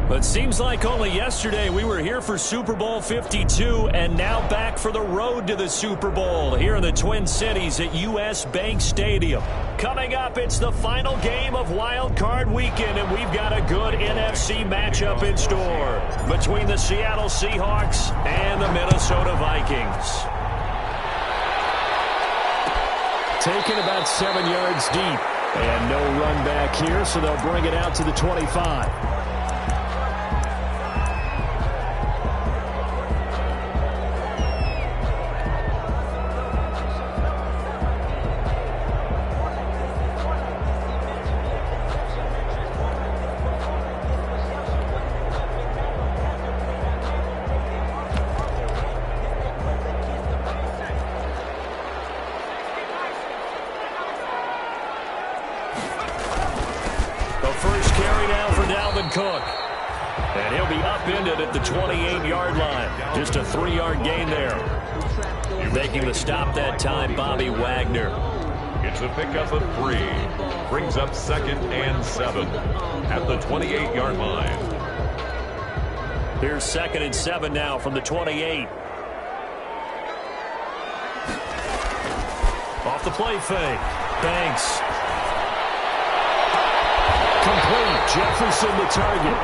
It seems like only yesterday we were here for Super Bowl 52 and now back for the road to the Super Bowl here in the Twin Cities at U.S. Bank Stadium. Coming up, it's the final game of Wild Card Weekend, and we've got a good NFC matchup in store between the Seattle Seahawks and the Minnesota Vikings. Taken about 7 yards deep, and no run back here, so they'll bring it out to the 25. Cook. And he'll be upended at the 28-yard line. Just a 3-yard gain there. Making the stop that time, Bobby Wagner. It's a pickup of 3. Brings up 2nd and 7 at the 28-yard line. Here's 2nd and 7 now from the 28. Off the play fake. Banks. Complete. Jefferson the target.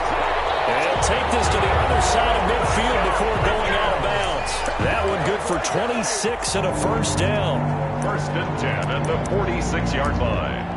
And take this to the other side of midfield before going out of bounds. That one good for 26 and a first down. 1st and 10 at the 46-yard line.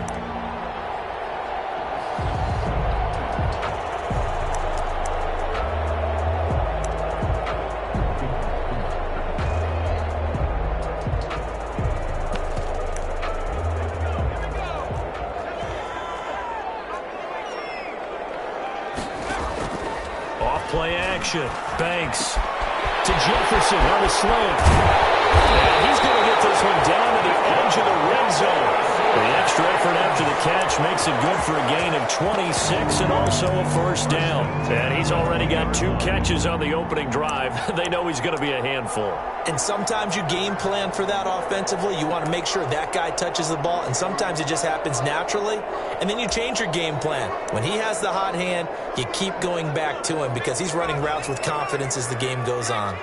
Play action. Banks to Jefferson on the slant. And he's going to get this one down to the edge of the red zone. The extra effort after the catch makes it good for a gain of 26 and also a first down. And he's already got 2 catches on the opening drive. They know he's going to be a handful. And sometimes you game plan for that offensively. You want to make sure that guy touches the ball, and sometimes it just happens naturally. And then you change your game plan. When he has the hot hand, you keep going back to him because he's running routes with confidence as the game goes on.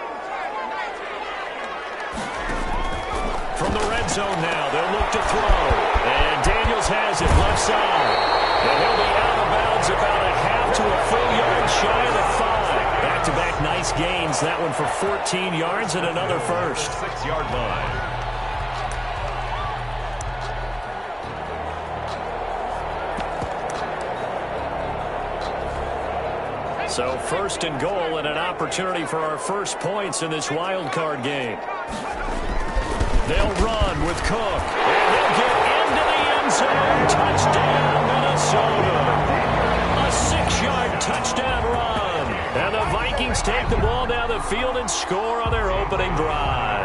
From the red zone now, they'll look to throw. And Daniels has it left side. And he'll be out of bounds about a half to a full yard shy of the 5. Back-to-back nice gains. That one for 14 yards and another first. 6-yard line. So 1st and goal and an opportunity for our first points in this wild card game. They'll run with Cook. And they'll get into the end zone. Touchdown, Minnesota. A 6-yard touchdown run. And the Vikings take the ball down the field and score on their opening drive.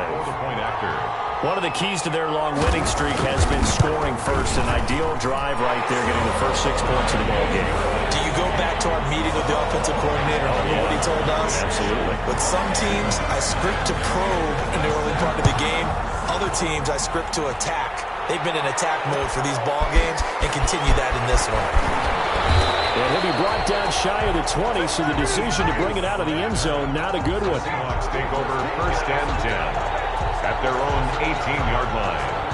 One of the keys to their long winning streak has been scoring first. An ideal drive right there, getting the first 6 points of the ball game. Do you go back to our meeting with the offensive coordinator? Remember what he told us? Absolutely. With some teams, I script to probe in the early part of the game. Other teams, I script to attack. They've been in attack mode for these ball games and continue that in this one. And he'll be brought down shy of the 20, so the decision to bring it out of the end zone, not a good one. Seahawks take over 1st and 10 at their own 18-yard line.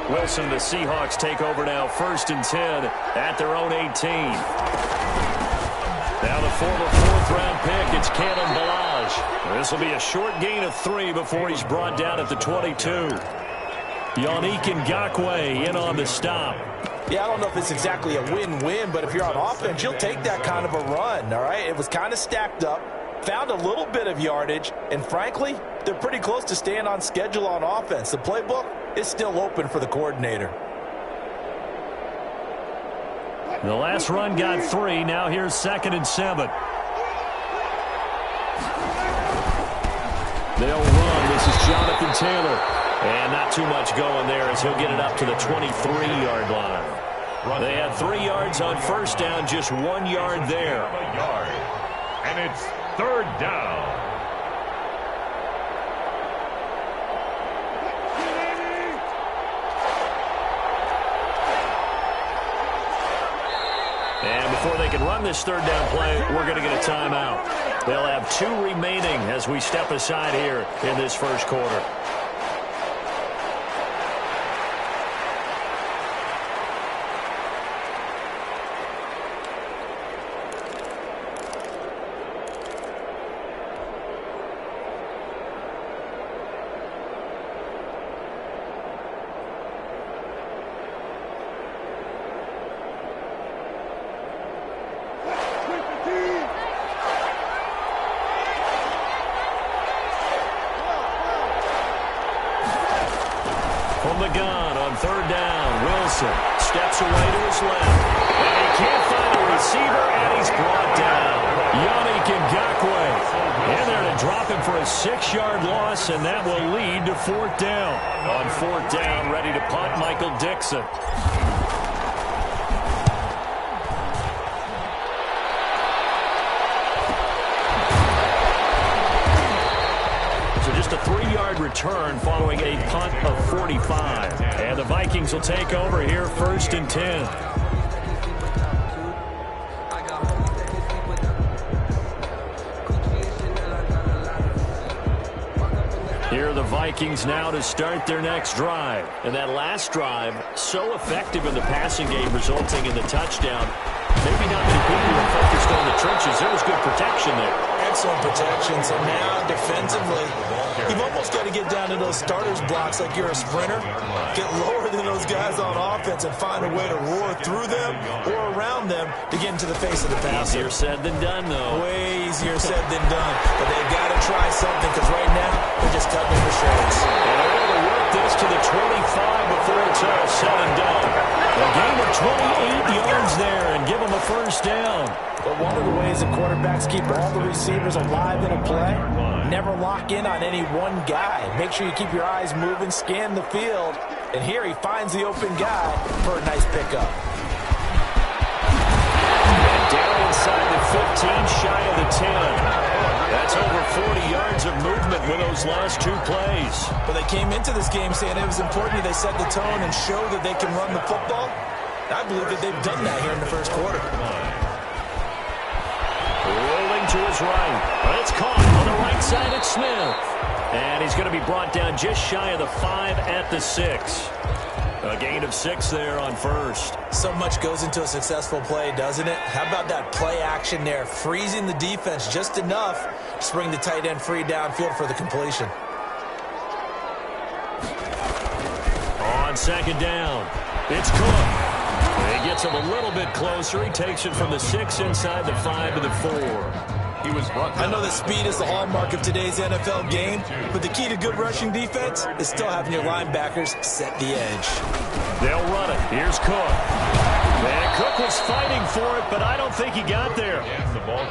Wilson, the Seahawks take over now 1st and 10 at their own 18. Now the former 4th-round pick, it's Cannon Balaj. This will be a short gain of 3 before he's brought down at the 22. Yannick Ngakoue in on the stop. Yeah, I don't know if it's exactly a win-win, but if you're on offense, you'll take that kind of a run, all right? It was kind of stacked up, found a little bit of yardage, and frankly, they're pretty close to staying on schedule on offense. The playbook is still open for the coordinator. The last run got 3. Now here's 2nd and 7. They'll run. This is Jonathan Taylor. And not too much going there as he'll get it up to the 23-yard line. They had 3 yards on first down, just 1 yard there. And it's third down. And before they can run this third down play, we're going to get a timeout. They'll have 2 remaining as we step aside here in this first quarter. From the gun on third down, Wilson steps away to his left. And he can't find a receiver, and he's brought down. Yannick Ngakoue in there to drop him for a 6-yard loss, and that will lead to fourth down. On fourth down, ready to punt, Michael Dixon. Just a 3-yard return following a punt of 45. And the Vikings will take over here first and 10. Here are the Vikings now to start their next drive. And that last drive, so effective in the passing game, resulting in the touchdown. Maybe not many people were focused on the trenches. There was good protection there. Excellent protection. So now, defensively, you've almost got to get down to those starters blocks like you're a sprinter. Get lower than those guys on offense and find a way to roar through them or around them to get into the face of the passer. Easier said than done, though. Way easier said than done. But they've got to try something because right now, they're just cutting the shreds. And they're able to work this to the 25 before it's all said and done. A gain of 28 yards there and give them a first down. But one of the ways that quarterbacks keep all the receivers alive in a play, never lock in on any one guy. Make sure you keep your eyes moving, scan the field. And here he finds the open guy for a nice pickup. And down inside the 15, shy of the 10. That's over 40 yards of movement with those last 2 plays. But they came into this game saying it was important that they set the tone and show that they can run the football. I believe that they've done that here in the first quarter. Rolling to his right. But it's caught on the right side at Smith. And he's going to be brought down just shy of the 5 at the 6. A gain of 6 there on first. So much goes into a successful play, doesn't it? How about that play action there, freezing the defense just enough to bring the tight end free downfield for the completion. On second down, it's Cook. He gets him a little bit closer. He takes it from the 6 inside the 5 to the 4. He was brought down. I know that speed is the hallmark of today's NFL game, but the key to good rushing defense is still having your linebackers set the edge. They'll run it. Here's Cook. And Cook was fighting for it, but I don't think he got there.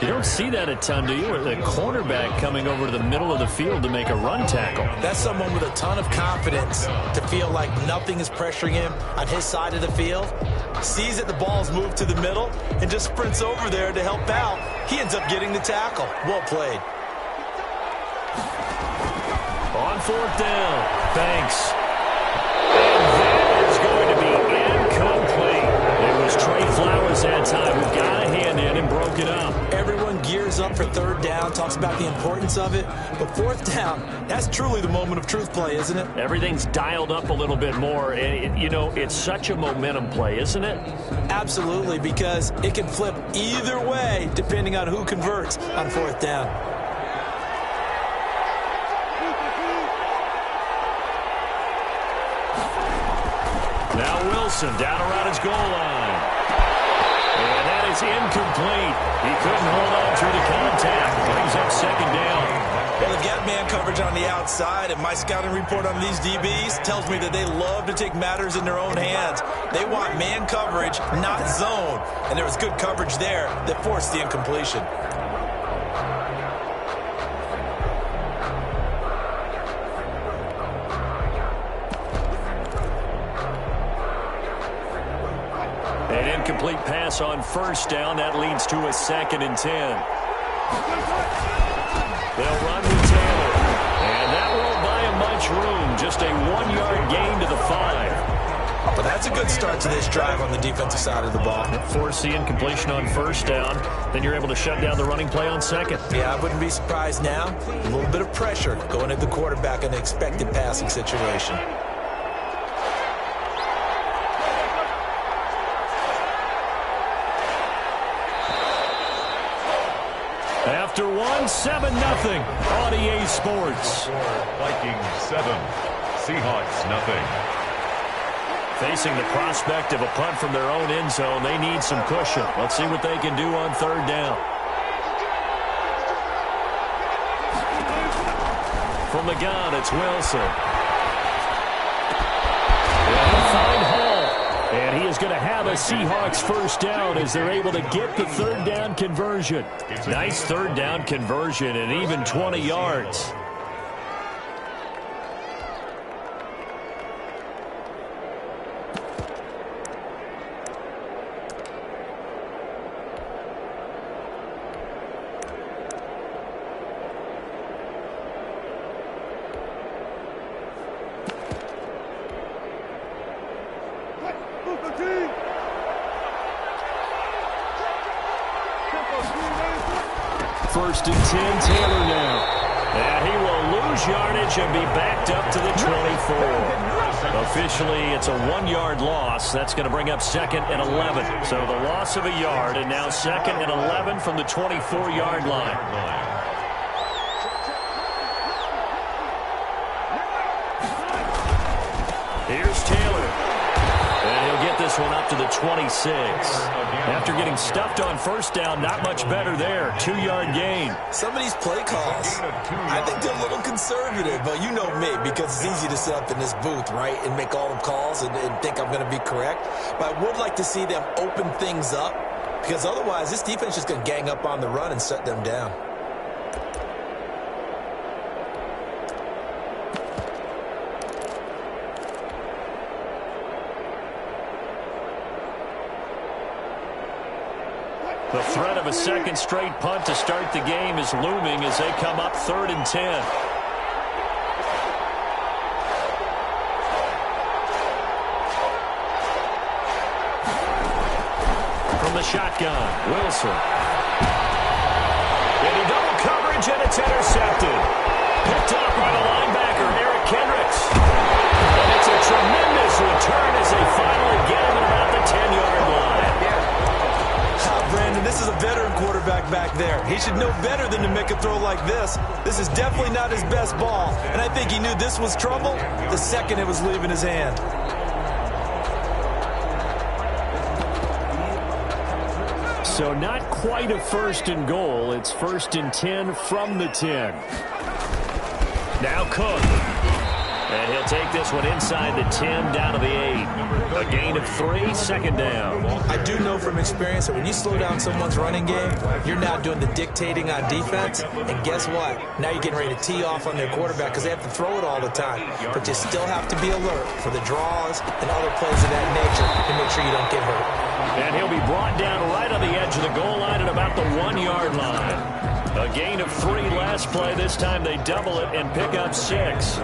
You don't see that a ton, do you? With a cornerback coming over to the middle of the field to make a run tackle. That's someone with a ton of confidence to feel like nothing is pressuring him on his side of the field. Sees that the ball's moved to the middle and just sprints over there to help out. He ends up getting the tackle. Well played. On fourth down, Banks. And that is going to be incomplete. It was Trey Flowers that time who got a hand in and broke it up. Everyone gears up for third down, talks about the importance of it. But fourth down, that's truly the moment of truth play, isn't it? Everything's dialed up a little bit more. You know, it's such a momentum play, isn't it? Absolutely, because it can flip either way depending on who converts on fourth down. Now Wilson down around his goal line. And that is incomplete. He couldn't hold on through the contact. Brings up second down. Well, they've got man coverage on the outside, and my scouting report on these DBs tells me that they love to take matters in their own hands. They want man coverage, not zone. And there was good coverage there that forced the incompletion. An incomplete pass on first down. That leads to a 2nd and 10. They'll run with Taylor. And that won't buy him much room. Just a 1-yard gain to the 5. But that's a good start to this drive on the defensive side of the ball. Force the incompletion on first down. Then you're able to shut down the running play on second. Yeah, I wouldn't be surprised now. A little bit of pressure going at the quarterback in the expected passing situation. After 7-0 on EA Sports. Vikings 7, Seahawks nothing. Facing the prospect of a punt from their own end zone, they need some cushion. Let's see what they can do on 3rd down. From the gun, it's Wilson. And he'll find Hall. And he is going to have a Seahawks first down as they're able to get the 3rd down conversion. Nice 3rd down conversion and even 20 yards. First and 10, Taylor now. And he will lose yardage and be backed up to the 24. Officially, it's a 1-yard loss. That's going to bring up 2nd and 11. So the loss of a yard, and now 2nd and 11 from the 24-yard line. Here's Taylor. And he'll get this one up to the 26. After getting stuffed on first down, not much better there. 2-yard gain. Some of these play calls, I think they're a little conservative, but you know me, because it's easy to sit up in this booth, right, and make all the calls and think I'm going to be correct. But I would like to see them open things up, because otherwise this defense is going to gang up on the run and shut them down. The threat of a second straight punt to start the game is looming as they come up 3rd and 10. From the shotgun, Wilson. Into double coverage, and it's intercepted. Picked up by the linebacker, Eric Kendricks. And it's a tremendous return as they finally get him at about the 10-yard line. Brandon, this is a veteran quarterback back there. He should know better than to make a throw like this. This is definitely not his best ball, and I think he knew this was trouble the second it was leaving his hand. So not quite a 1st and goal. It's 1st and 10 from the 10. Now Cook. And he'll take this one inside the 10 down to the 8. A gain of 3, 2nd down. I do know from experience that when you slow down someone's running game, you're not doing the dictating on defense. And guess what? Now you're getting ready to tee off on their quarterback because they have to throw it all the time. But you still have to be alert for the draws and other plays of that nature to make sure you don't get hurt. And he'll be brought down right on the edge of the goal line at about the 1-yard line. A gain of 3 last play. This time they double it and pick up 6.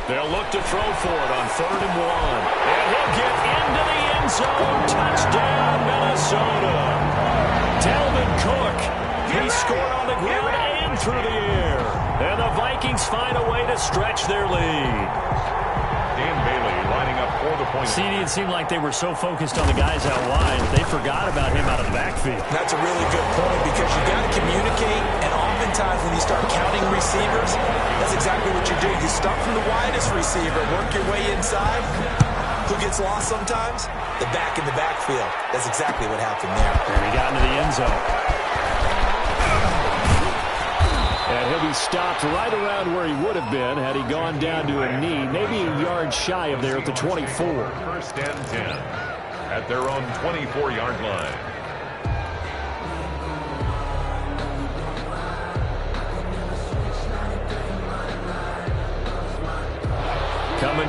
They'll look to throw for it on 3rd and 1. And he'll get into the end zone. Touchdown, Minnesota. Dalvin Cook. He scored on the ground and through the air. And the Vikings find a way to stretch their lead. Dan Bailey lining up for the point. CD, it seemed like they were so focused on the guys out wide, they forgot about him out of the backfield. That's a really good point because you got to communicate, and oftentimes when you start counting receivers, that's exactly what you do. You start from the widest receiver, work your way inside. Who gets lost sometimes? The back in the backfield. That's exactly what happened there. And he got into the end zone. And he'll be stopped right around where he would have been had he gone down to a knee, maybe a yard shy of there at the 24. 1st and 10 at their own 24-yard line.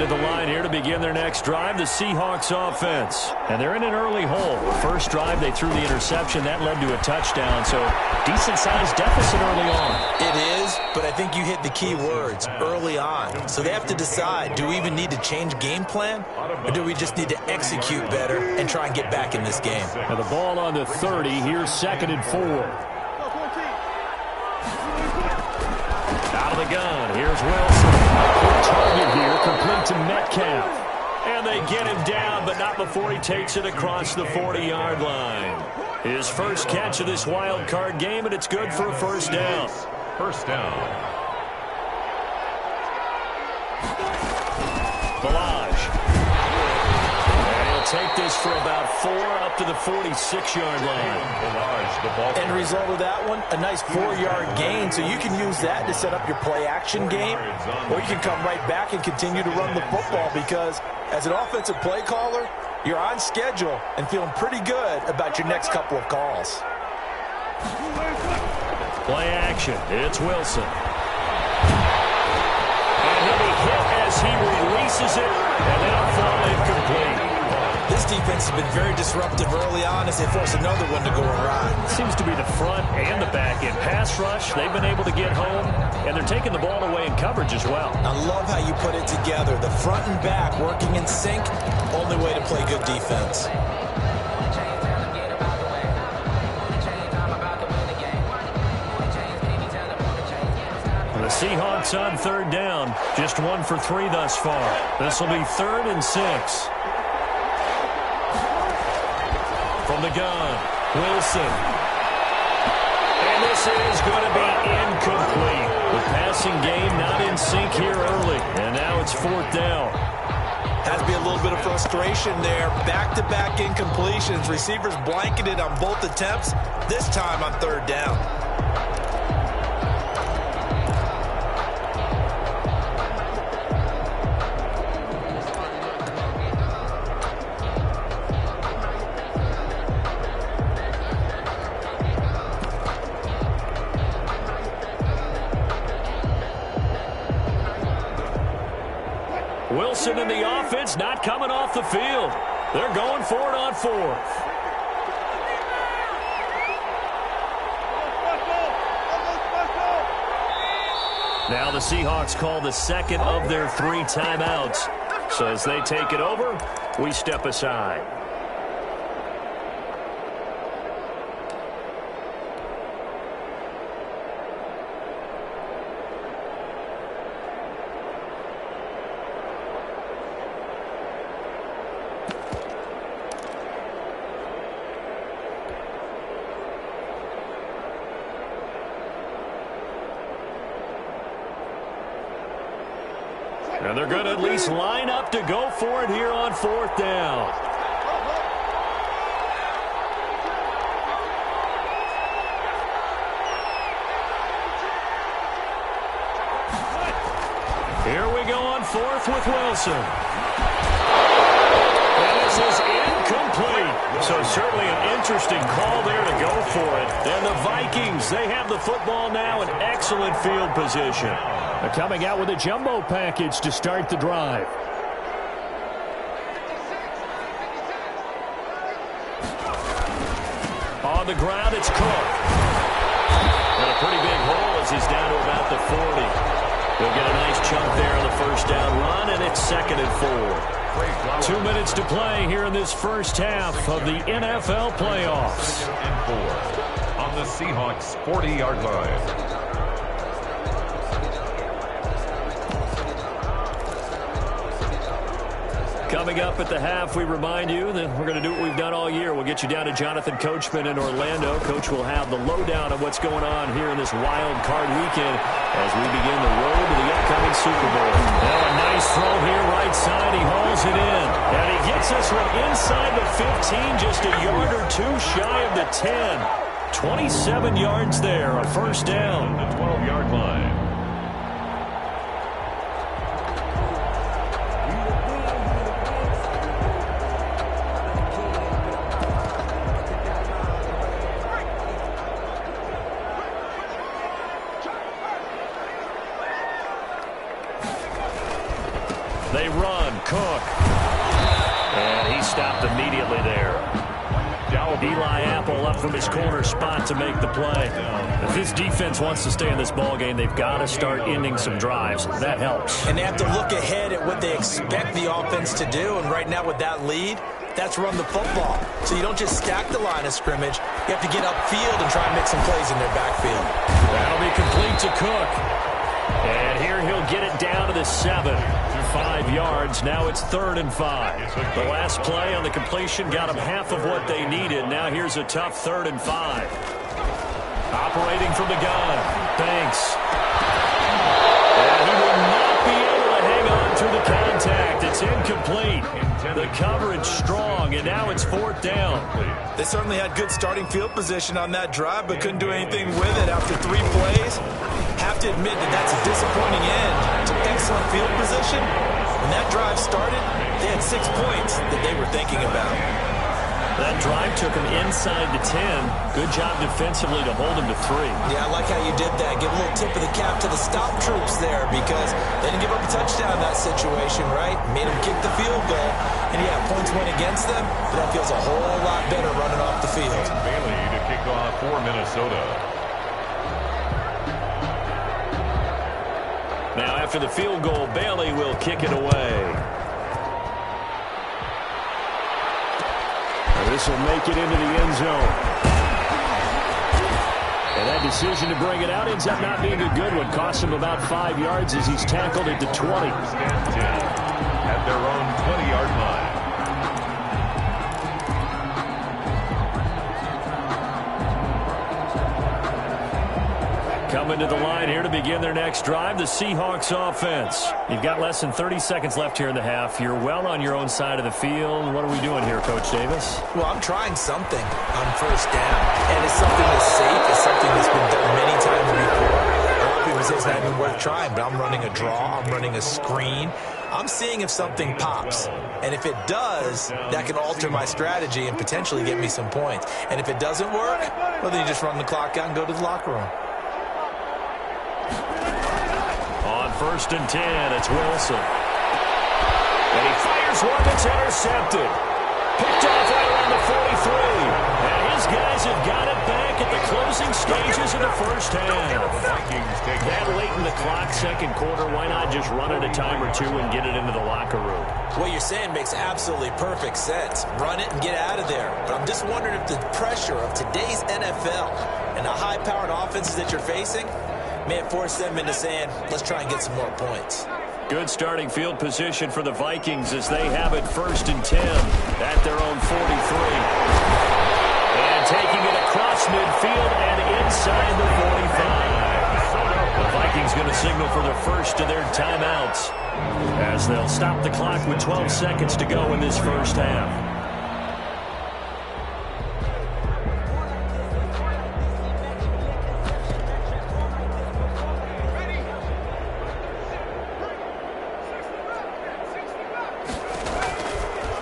to the line here to begin their next drive, the Seahawks offense. And they're in an early hole. First drive, they threw the interception. That led to a touchdown, so decent-sized deficit early on. It is, but I think you hit the key words, early on. So they have to decide, do we even need to change game plan, or do we just need to execute better and try and get back in this game? And the ball on the 30, here's 2nd and 4. Out of the gun, here's Wilson. Quick target here, complete to Metcalf. And they get him down, but not before he takes it across the 40-yard line. His first catch of this wild card game, and it's good for a first down. First down. Balaj. And he'll take this for about 4 up to the 46-yard line. End result of that one, a nice 4-yard gain. So you can use that to set up your play-action game, or you can come right back and continue to run the football because as an offensive play caller, you're on schedule and feeling pretty good about your next couple of calls. Play action. It's Wilson. And he'll be hit as he releases it, and that'll fall incomplete. This defense has been very disruptive early on as they force another one to go awry. Seems to be the front and the back end. Pass rush, they've been able to get home, and they're taking the ball away in coverage as well. I love how you put it together. The front and back working in sync, only way to play good defense. The Seahawks on 3rd down. Just 1 for 3 thus far. This will be 3rd and 6. From the gun, Wilson. And this is going to be incomplete. The passing game not in sync here early. And now it's 4th down. Has to be a little bit of frustration there. Back-to-back incompletions. Receivers blanketed on both attempts, this time on 3rd down. Wilson and the offense not coming off the field. They're going for it on 4th. Now the Seahawks call the 2nd of their 3 timeouts. So as they take it over, we step aside. And they're going to at least line up to go for it here on 4th down. Here we go on 4th with Wilson. And this is incomplete. So certainly an interesting call there to go for it. And the Vikings, they have the football now in excellent field position. They're coming out with a jumbo package to start the drive. On the ground, it's Cook. And a pretty big hole as he's down to about the 40. He'll get a nice chunk there on the first down run, and it's 2nd and 4. 2 minutes to play here in this first half of the NFL playoffs. 2nd and 4 on the Seahawks' 40-yard line. Coming up at the half, we remind you that we're going to do what we've done all year. We'll get you down to Jonathan Coachman in Orlando. Coach will have the lowdown of what's going on here in this wild card weekend as we begin the road to the upcoming Super Bowl. Now a nice throw here, right side. He hauls it in. And he gets this one inside the 15, just a yard or 2 shy of the 10. 27 yards there, a first down. The 12-yard line. They They run. Cook. And he stopped immediately there. Eli Apple up from his corner spot to make the play. If this defense wants to stay in this ballgame, they've got to start ending some drives. That helps. And they have to look ahead at what they expect the offense to do. And right now with that lead, that's run the football. So you don't just stack the line of scrimmage. You have to get upfield and try and make some plays in their backfield. That'll be complete to Cook. And here he'll get it down to the 7. 5 yards. Now it's 3rd and 5. The last play on the completion got them half of what they needed. Now here's a tough 3rd and 5. Operating from the gun. Banks. And he will not be able to hang on through the contact. It's incomplete. The coverage strong, and now it's 4th down. They certainly had good starting field position on that drive, but couldn't do anything with it after 3 plays. Have to admit that that's a disappointing end to excellent field position. When that drive started, they had 6 points that they were thinking about. That drive took them inside the 10. Good job defensively to hold them to 3. Yeah, I like how you did that. Give a little tip of the cap to the stop troops there because they didn't give up a touchdown in that situation, right? Made them kick the field goal. And yeah, points went against them, but that feels a whole lot better running off the field. Bailey to kick off for Minnesota. Now after the field goal, Bailey will kick it away. This will make it into the end zone. And that decision to bring it out ends up not being a good one. Cost him about 5 yards as he's tackled it to 20. At their own 20-yard line. Coming to the line here to begin their next drive, the Seahawks offense. You've got less than 30 seconds left here in the half. You're well on your own side of the field. What are we doing here, Coach Davis? Well, I'm trying something on 1st down, and it's something that's safe. It's something that's been done many times before. A lot of people say it's not even worth trying, but I'm running a draw. I'm running a screen. I'm seeing if something pops. And if it does, that can alter my strategy and potentially get me some points. And if it doesn't work, well, then you just run the clock out and go to the locker room. On 1st and 10, it's Wilson. And he fires one that's intercepted. Picked off right around the 43. And his guys have got it back at the closing stages of the first half. That late in the clock, 2nd quarter, why not just run it a time or two and get it into the locker room? What you're saying makes absolutely perfect sense. Run it and get out of there. But I'm just wondering if the pressure of today's NFL and the high-powered offenses that you're facing may have forced them into saying, let's try and get some more points. Good starting field position for the Vikings as they have it 1st and 10 at their own 43. And taking it across midfield and inside the 45. The Vikings going to signal for the first of their timeouts as they'll stop the clock with 12 seconds to go in this first half.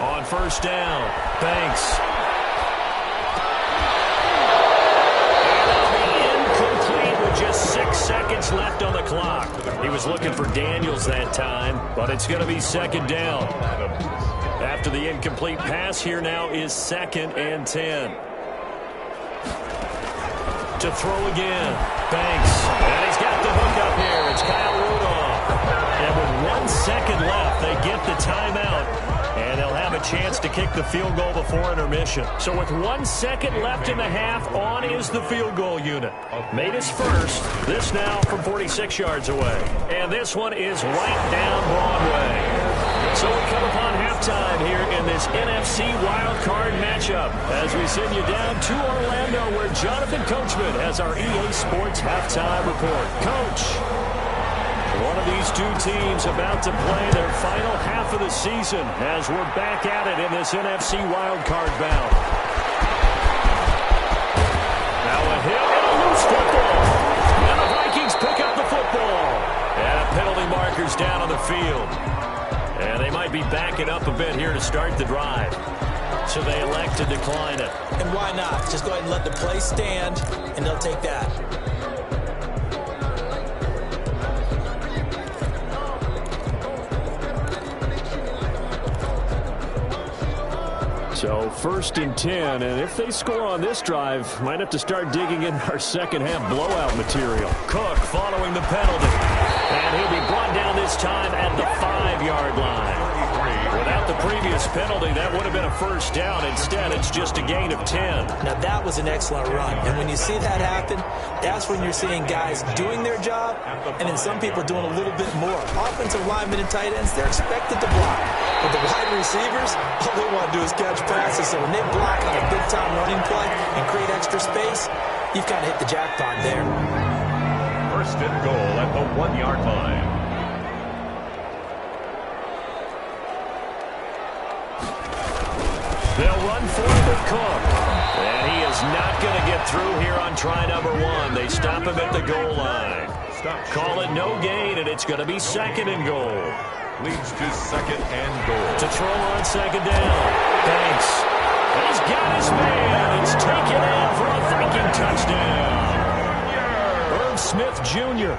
On 1st down, Banks. Incomplete with just 6 seconds left on the clock. He was looking for Daniels that time, but it's going to be 2nd down. After the incomplete pass, here now is 2nd and 10. To throw again, Banks. And he's got the hook up here. It's Kyle Rudolph. And with 1 second left, they get the timeout. And they'll have a chance to kick the field goal before intermission. So with 1 second left in the half, on is the field goal unit. Made his first. This now from 46 yards away. And this one is right down Broadway. So we come upon halftime here in this NFC wildcard matchup as we send you down to Orlando where Jonathan Coachman has our EA Sports halftime report. Coach, one of these two teams about to play their final half of the season as we're back at it in this NFC wildcard bout. Now a hit and a loose football. And the Vikings pick up the football. And a penalty marker's down on the field. And they might be backing up a bit here to start the drive. So they elect to decline it. And why not? Just go ahead and let the play stand, and they'll take that. So 1st and 10, and if they score on this drive, might have to start digging in our second half blowout material. Cook following the penalty, and he'll be brought down this time at the 5-yard line. Without the previous penalty, that would have been a first down. Instead, it's just a gain of 10. Now, that was an excellent run. And when you see that happen, that's when you're seeing guys doing their job and then some people doing a little bit more. Offensive linemen and tight ends, they're expected to block. But the wide receivers, all they want to do is catch passes. So when they block on a big-time running play and create extra space, you've kind of hit the jackpot there. 1st and goal at the 1-yard line. They'll run for it with Cook. And he is not going to get through here on try number 1. They stop him at the goal line. Call it no gain, and it's going to be 2nd and goal. Leads to 2nd and goal. To throw on 2nd down. Banks. He's got his man. It's taken in for a Viking touchdown. Irv Smith Jr.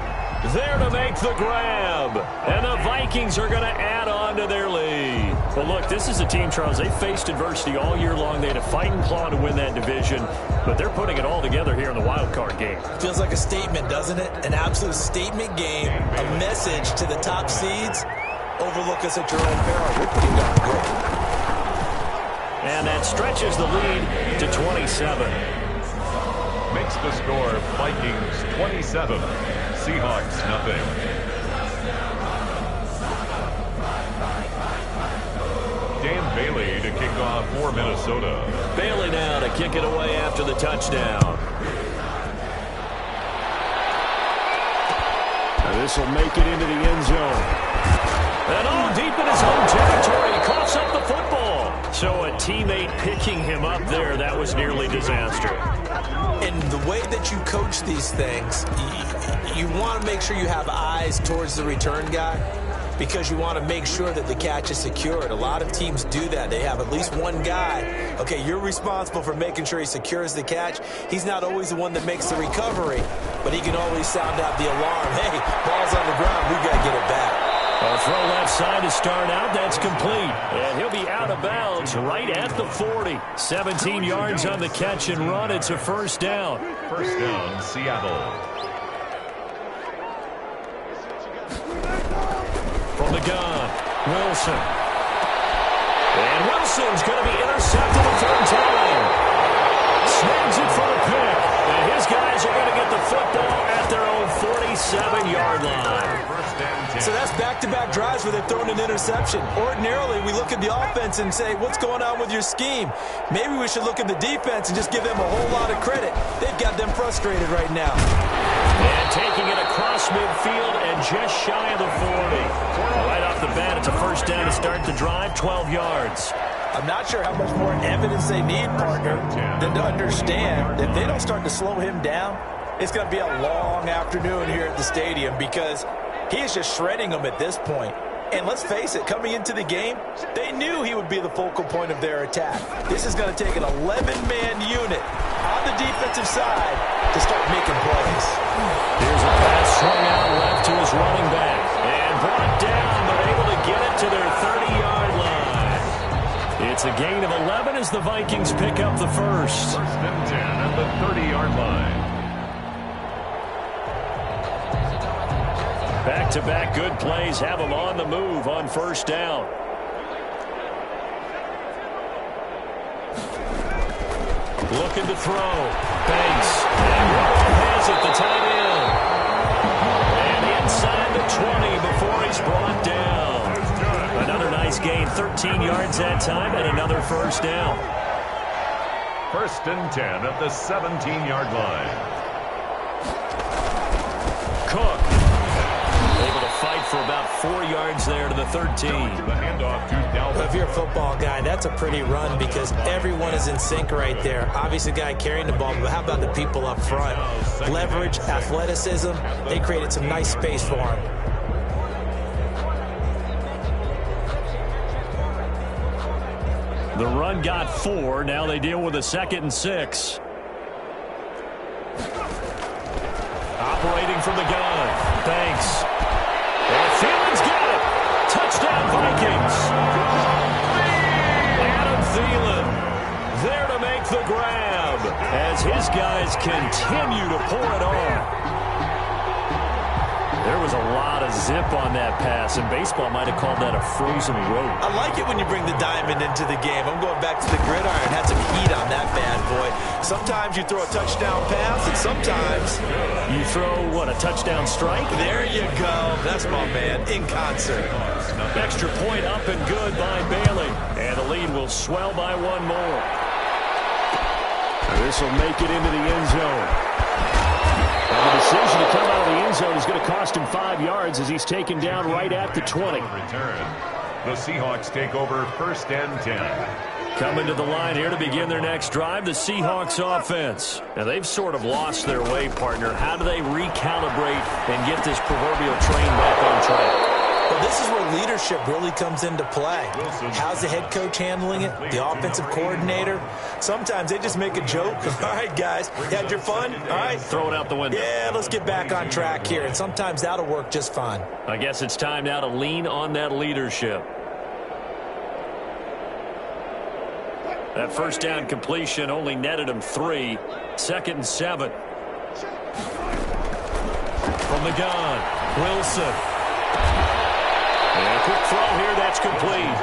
there to make the grab. And the Vikings are going to add on to their lead. Well, look, this is a team, Charles, they faced adversity all year long. They had to fight and claw to win that division, but they're putting it all together here in the wild card game. Feels like a statement, doesn't it? An absolute statement game, a message to the top seeds. Overlook us at your own peril. We're pretty darn good. And that stretches the lead to 27. Makes the score Vikings 27, Seahawks nothing. Dan Bailey to kick off for Minnesota. Bailey now to kick it away after the touchdown. This will make it into the end zone. And deep in his own territory, he coughs up the football. So a teammate picking him up there, that was nearly disaster. And the way that you coach these things, you want to make sure you have eyes towards the return guy, because you want to make sure that the catch is secured. A lot of teams do that. They have at least one guy. Okay, you're responsible for making sure he secures the catch. He's not always the one that makes the recovery, but he can always sound out the alarm. Hey, ball's on the ground. We got to get it back. A throw left side to start out. That's complete. And he'll be out of bounds right at the 40. 17 yards on the catch and run. It's a first down. First down, Seattle. From the gun, Wilson. And Wilson's going to be intercepted a third time. Snags it for a pick. And his guys are going to get the football at their own 47-yard line. So that's back-to-back drives where they've thrown an interception. Ordinarily, we look at the offense and say, what's going on with your scheme? Maybe we should look at the defense and just give them a whole lot of credit. They've got them frustrated right now. And taking it across midfield and just shy of the 40. Right off the bat, it's a first down to start the drive, 12 yards. I'm not sure how much more evidence they need, partner, than to understand that if they don't start to slow him down, it's going to be a long afternoon here at the stadium, because he is just shredding them at this point. And let's face it, coming into the game, they knew he would be the focal point of their attack. This is going to take an 11-man unit on the defensive side to start making plays. Here's a pass swung out left to his running back. And brought down, but able to get it to their 30-yard line. It's a gain of 11 as the Vikings pick up the first. First and 10 at the 30-yard line. Back-to-back good plays have them on the move on first down. Looking to throw. Banks. And Rudolph has it, the tight end. And inside the 20 before he's brought down. Another nice gain, 13 yards that time, and another first down. First and 10 at the 17-yard line. Cook. Able to fight for about 4 yards there to the 13. The handoff to Dalvin. If you're a football guy, that's a pretty run because everyone is in sync right there. Obviously, the guy carrying the ball, but how about the people up front? Leverage, athleticism, they created some nice space for him. The run got 4. Now they deal with a 2nd and 6. Operating from the gun. Banks. And Thiel's got it. Touchdown, Vikings. Adam Thielen the grab as his guys continue to pour it on. There was a lot of zip on that pass, and baseball might have called that a frozen rope. I like it when you bring the diamond into the game. I'm going back to the gridiron. Had some heat on that bad boy. Sometimes you throw a touchdown pass, and sometimes you throw, what, a touchdown strike? There you go. That's my man, in concert. Extra point up and good by Bailey. And the lead will swell by one more. This will make it into the end zone. And the decision to come out of the end zone is going to cost him 5 yards as he's taken down right at the 20. Return. The Seahawks take over 1st and 10. Coming to the line here to begin their next drive, the Seahawks offense. Now, they've sort of lost their way, partner. How do they recalibrate and get this proverbial train back on track? Well, this is where leadership really comes into play. How's the head coach handling it? The offensive coordinator? Sometimes they just make a joke. All right, guys, you had your fun? All right. Throw it out the window. Yeah, let's get back on track here. And sometimes that'll work just fine. I guess it's time now to lean on that leadership. That first down completion only netted him 3. 2nd and 7. From the gun, Wilson. And a quick throw here, that's complete.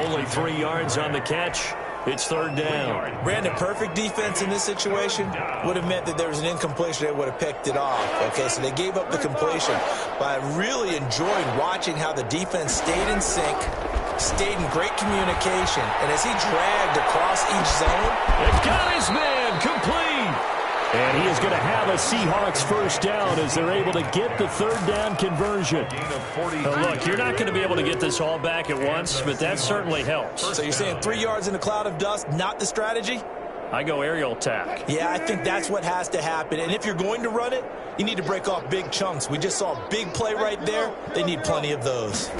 Only 3 yards on the catch. It's 3rd down. Brandon, perfect defense in this situation would have meant that there was an incompletion. They would have picked it off. Okay, so they gave up the completion. But I really enjoyed watching how the defense stayed in sync, stayed in great communication. And as he dragged across each zone, they've got his man complete. And he is going to have a Seahawks first down as they're able to get the 3rd down conversion. Look, you're not going to be able to get this all back at once, but that certainly helps. So you're saying 3 yards in a cloud of dust, not the strategy? I go aerial attack. Yeah, I think that's what has to happen. And if you're going to run it, you need to break off big chunks. We just saw a big play right there. They need plenty of those.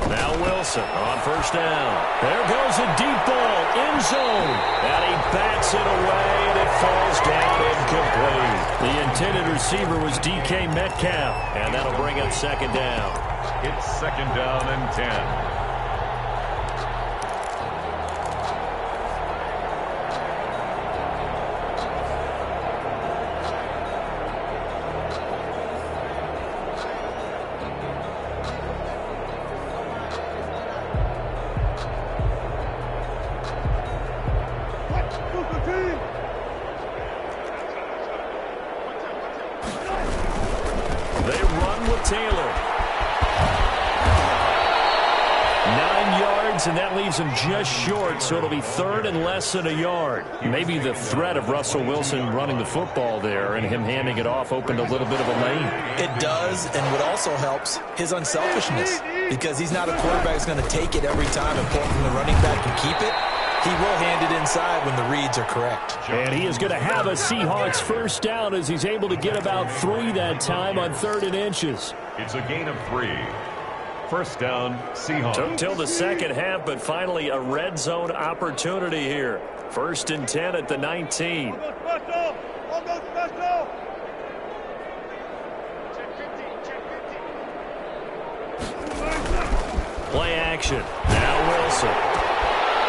Now Wilson on first down. There goes a deep ball, end zone. And he bats it away, and it falls down incomplete. The intended receiver was DK Metcalf, and that'll bring up 2nd down. It's 2nd down and 10. They run with Taylor. 9 yards, and that leaves him just short, so it'll be 3rd and less than a yard. Maybe the threat of Russell Wilson running the football there and him handing it off opened a little bit of a lane. It does, and what also helps, his unselfishness, because he's not a quarterback who's going to take it every time and pull from the running back and keep it. He will hand it inside when the reads are correct. And he is going to have a Seahawks first down as he's able to get about 3 that time on 3rd and inches. It's a gain of 3. First down, Seahawks. Took till the second half, but finally a red zone opportunity here. 1st and 10 at the 19. Play action. Now Wilson.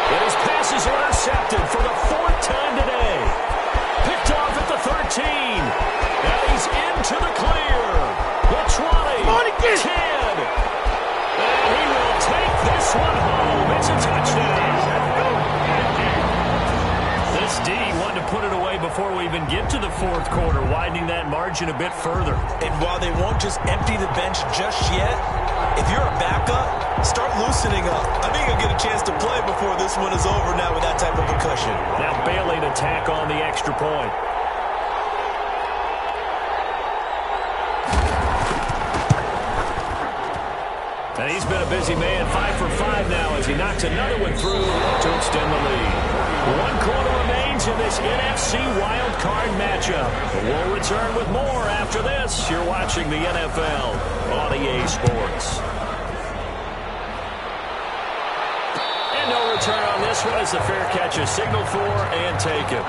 And his pass is intercepted for the 4th time today. Picked off at the 13. Now he's into the clear. The 20. 10. And he will take this one home. It's a touchdown. This D wanted to put it away before we even get to the 4th quarter, widening that margin a bit further. And while they won't just empty the bench just yet, if you're a backup, start loosening up. I think you'll get a chance to play before this one is over now with that type of a cushion. Now Bailey to tack on the extra point. And he's been a busy man, 5 for 5 now as he knocks another one through to extend the lead. 1 quarter remains in this NFC wild card matchup. We'll return with more after this. You're watching the NFL on EA Sports. And no return on this one as the fair catch is signaled for and taken.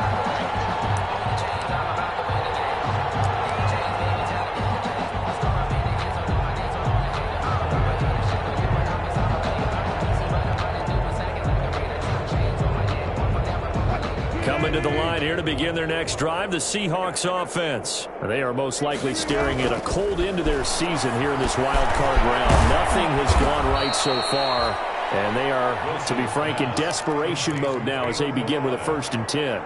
Coming to the line here to begin their next drive, the Seahawks offense. They are most likely staring at a cold end to their season here in this wild card round. Nothing has gone right so far, and they are, to be frank, in desperation mode now as they begin with a 1st and 10.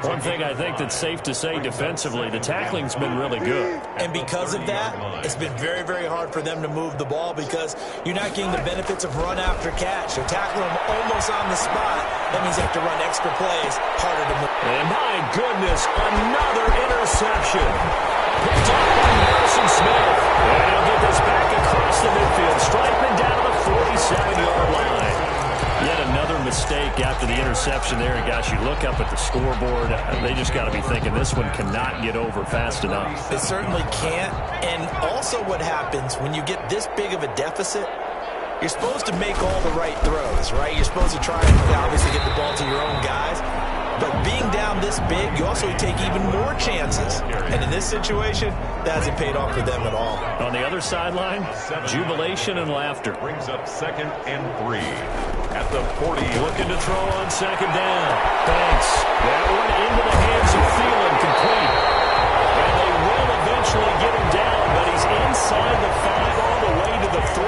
One thing I think that's safe to say defensively, the tackling's been really good. And because of that, it's been very, very hard for them to move the ball because you're not getting the benefits of run after catch. They're tackling them almost on the spot. That means they have to run extra plays, harder to move. And my goodness, another interception. Picked up by Harrison Smith. And he'll get this back across the midfield, striping down to the 47-yard line. Yet another mistake after the interception there. And gosh, you look up at the scoreboard, they just got to be thinking this one cannot get over fast enough. It certainly can't. And also what happens when you get this big of a deficit, you're supposed to make all the right throws, right? You're supposed to try and obviously get the ball to your own guys. But being down this big, you also take even more chances. And in this situation, that hasn't paid off for them at all. On the other sideline, jubilation and laughter. Brings up 2nd and 3 at the 40. Looking to throw on 2nd down. Thanks. That one into the hands of Thielen, complete. And they will eventually get him down, but he's inside the 5 all the way to the 3.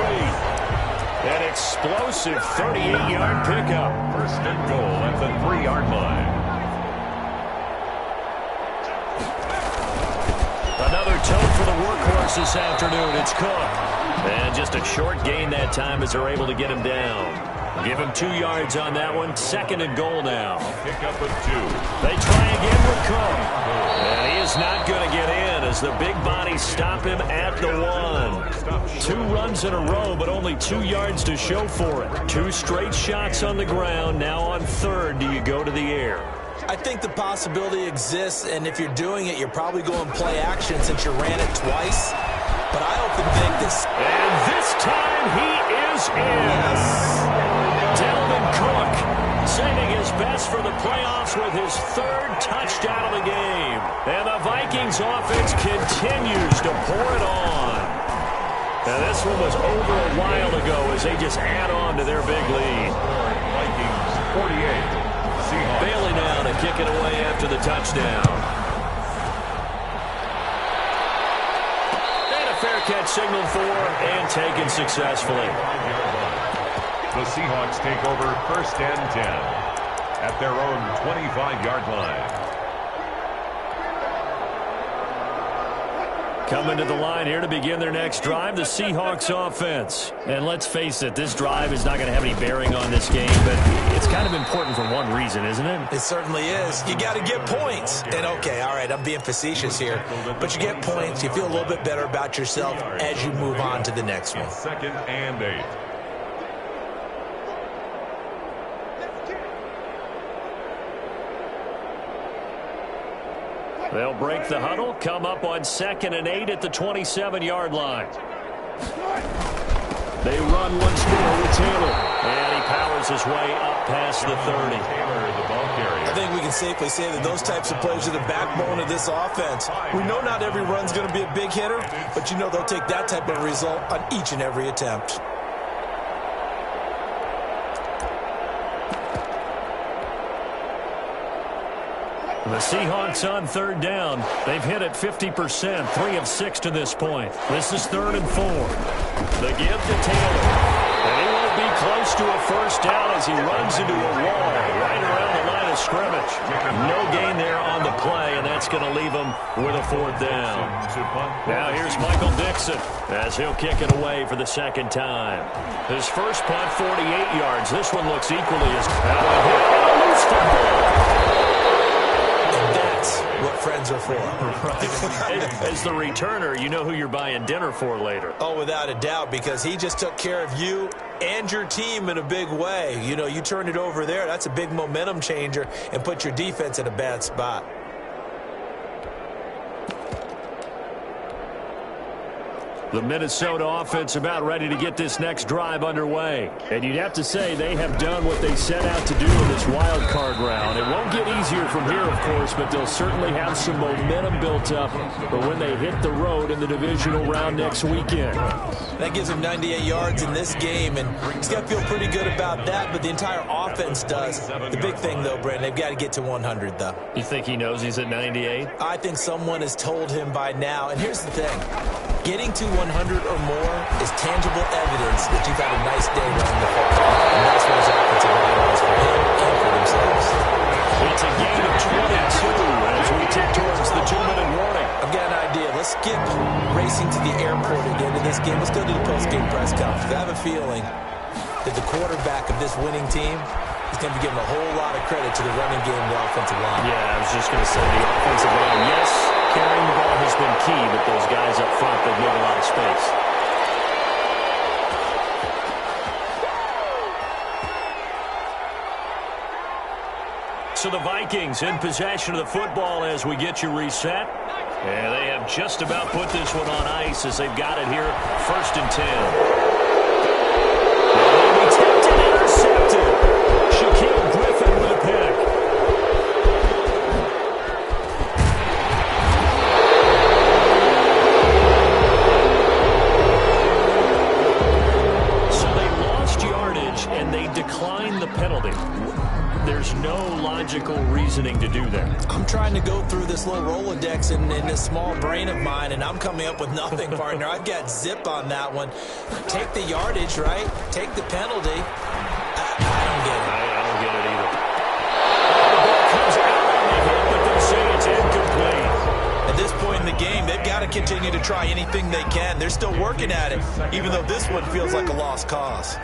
An explosive 38-yard pickup. 1st and goal at the 3-yard line. Another tote for the workhorse this afternoon. It's Cook. And just a short gain that time as they're able to get him down. Give him 2 yards on that one. 2nd and goal now. Pick up a 2. They try again with Cook. And he is not going to get in as the big bodies stop him at the 1. 2 runs in a row, but only 2 yards to show for it. 2 straight shots on the ground. Now on 3rd, do you go to the air? I think the possibility exists, and if you're doing it, you're probably going play action since you ran it twice. But I often think this. And this time he is in. Yes. Dalvin Cook saving his best for the playoffs with his 3rd touchdown of the game. And the Vikings offense continues to pour it on. And this one was over a while ago as they just add on to their big lead. Vikings 48. Bailey now to kick it away after the touchdown. And a fair catch signaled for and taken successfully. The Seahawks take over 1st and 10 at their own 25-yard line. Coming to the line here to begin their next drive, the Seahawks offense. And let's face it, this drive is not going to have any bearing on this game, but it's kind of important for one reason, isn't it? It certainly is. You got to get points. And okay, all right, I'm being facetious here, but you get points, you feel a little bit better about yourself as you move on to the next one. 2nd and 8. They'll break the huddle, come up on 2nd and 8 at the 27-yard line. They run once more with Taylor. And he powers his way up past the 30. I think we can safely say that those types of plays are the backbone of this offense. We know not every run's going to be a big hitter, but you know they'll take that type of result on each and every attempt. The Seahawks on 3rd down. They've hit it 50%, 3 of 6 to this point. This is 3rd and 4. The give to Taylor. And he won't be close to a 1st down as he runs into a wall right around the line of scrimmage. No gain there on the play, and that's going to leave him with a 4th down. Now here's Michael Dixon as he'll kick it away for the 2nd time. His first punt, 48 yards. This one looks equally as loose football. What friends are for. Right. As the returner, you know who you're buying dinner for later. Oh, without a doubt, because he just took care of you and your team in a big way. You know, you turned it over there. That's a big momentum changer and put your defense in a bad spot. The Minnesota offense about ready to get this next drive underway. And you'd have to say they have done what they set out to do in this wild card round. It won't get easier from here, of course, but they'll certainly have some momentum built up for when they hit the road in the divisional round next weekend. That gives him 98 yards in this game, and he's got to feel pretty good about that, but the entire offense does. The big thing, though, Brandon, they've got to get to 100, though. You think he knows he's at 98? I think someone has told him by now. And here's the thing. Getting to 100 or more is tangible evidence that you've had a nice day running the football. And that's what his offensive line is for him and for themselves. It's a gain of 22 as we tick towards the 2-minute warning. I've got an idea. Let's skip racing to the airport at the end of this game. Let's go to the post-game press conference. I have a feeling that the quarterback of this winning team is going to be giving a whole lot of credit to the running game and the offensive line. Yeah, I was just going to say the offensive line, yes, carrying the ball has been key, but those guys up front, they've made a lot of space. So the Vikings in possession of the football as we get you reset. And they have just about put this one on ice as they've got it here, 1st and 10. Now attempted, intercepted. Shaquille Griffin with a pick. So they lost yardage and they declined the penalty. There's no logical reasoning to do that. I'm trying to go through this little Rolodex in this small brain of mine, and I'm coming up with nothing, partner. I've got zip on that one. Take the yardage, right? Take the penalty. I don't get it. I don't get it either. The ball comes out on the hit, but they say it's incomplete. At this point in the game, they've got to continue to try anything they can. They're still working at it, even though this one feels like a lost cause.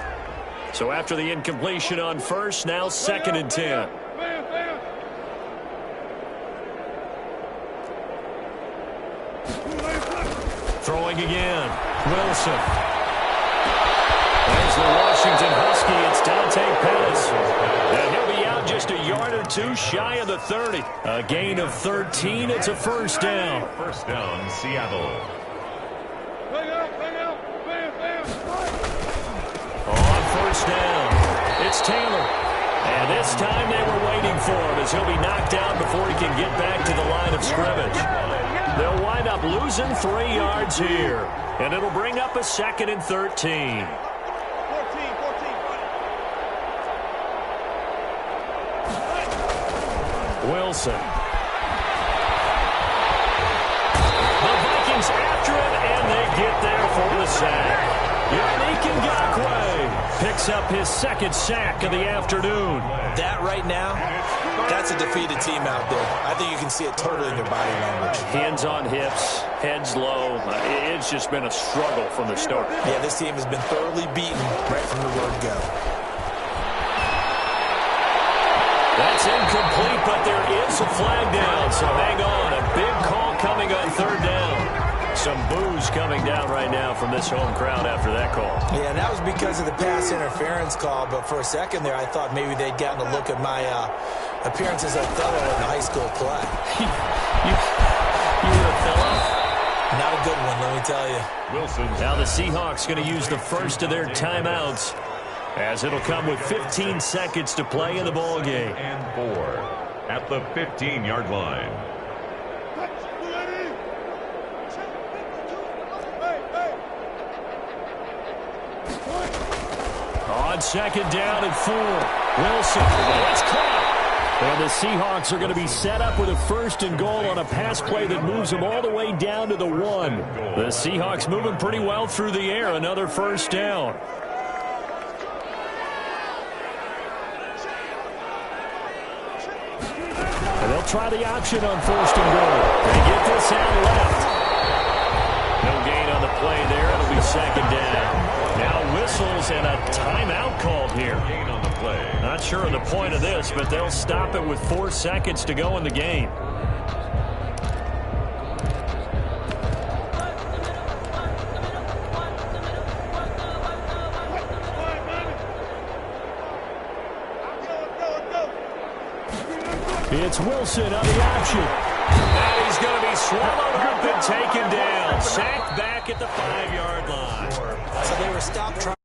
So after the incompletion on 1st, now 2nd and 10. Throwing again. Wilson. There's the Washington Husky. It's Dante Pettis. And he'll be out just a yard or two shy of the 30. A gain of 13. It's a 1st down. 1st down, Seattle. On 1st down, it's Taylor. And this time they were waiting for him as he'll be knocked down before he can get back to the line of scrimmage. They'll wind up losing 3 yards here. And it'll bring up a 2nd and 13. Wilson. The Vikings after it, and they get there for the sack. Yannick Ngakoue picks up his 2nd sack of the afternoon. That right now, that's a defeated team out there. I think you can see it totally in their body language. Hands on hips, heads low. It's just been a struggle from the start. Yeah, this team has been thoroughly beaten right from the word go. That's incomplete, but there is a flag down, so hang on. A big call coming on 3rd down. Some boos coming down right now from this home crowd after that call. Yeah, that was because of the pass interference call, but for a second there I thought maybe they'd gotten a look at my appearance as Othello in the high school play. You were Othello? Not a good one, let me tell you. Wilson. Now the Seahawks going to use the first of their timeouts as it'll come with 15 seconds to play in the ball game. And 4 at the 15-yard line. On 2nd down and 4. Wilson. It's caught. And the Seahawks are going to be set up with a 1st and goal on a pass play that moves them all the way down to the 1. The Seahawks moving pretty well through the air. Another 1st down. And they'll try the option on 1st and goal. They get this out left. No gain on the play there. It'll be 2nd down. Now whistles and a timeout called here. Gain on the play. Not sure of the point of this, but they'll stop it with 4 seconds to go in the game. It's Wilson on the option. And he's going to be He's swallowed up and taken down. Sacked back at the 5-yard line. So they were stopped trying.